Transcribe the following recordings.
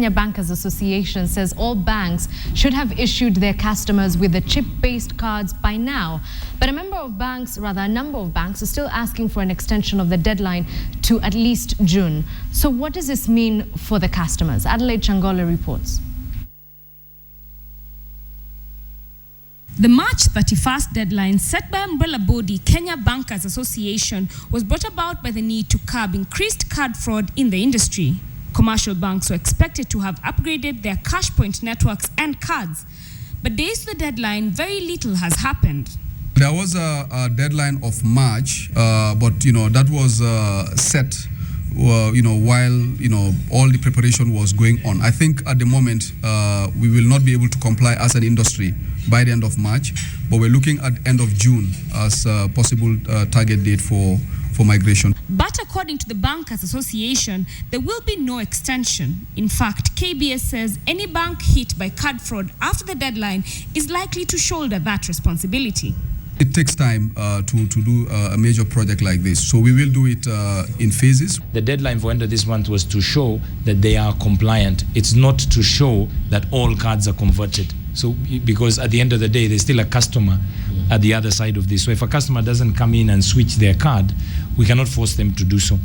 Kenya Bankers Association says all banks should have issued their customers with the chip-based cards by now. But a number of banks are still asking for an extension of the deadline to at least June. So what does this mean for the customers? Adelaide Changole reports. The March 31st deadline set by umbrella body Kenya Bankers Association was brought about by the need to curb increased card fraud in the industry. Commercial banks were expected to have upgraded their cash point networks and cards. But days to the deadline, very little has happened. There was a deadline of March, but that was set while all the preparation was going on. I think at the moment we will not be able to comply as an industry by the end of March, but we're looking at end of June as a possible target date for migration. But according to the Bankers Association, there will be no extension. In fact, KBS says any bank hit by card fraud after the deadline is likely to shoulder that responsibility. It takes time to do a major project like this, so we will do it in phases. The deadline for end of this month was to show that they are compliant. It's not to show that all cards are converted. So, because at the end of the day, there's still a customer at the other side of this. So if a customer doesn't come in and switch their card, we cannot force them to do so.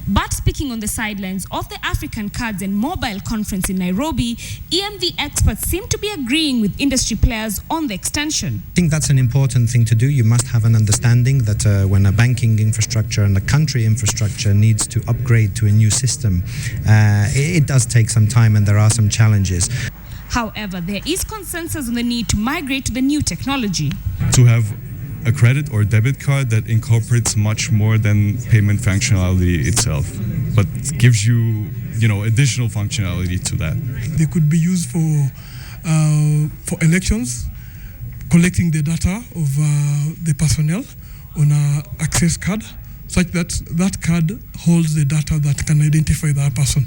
But speaking on the sidelines of the African Cards and Mobile Conference in Nairobi, EMV experts seem to be agreeing with industry players on the extension. I think that's an important thing to do. You must have an understanding that when a banking infrastructure and a country infrastructure needs to upgrade to a new system, it does take some time and there are some challenges. However, there is consensus on the need to migrate to the new technology. To have a credit or debit card that incorporates much more than payment functionality itself, but gives you, additional functionality to that. They could be used for elections, collecting the data of the personnel on an access card, such that that card holds the data that can identify that person.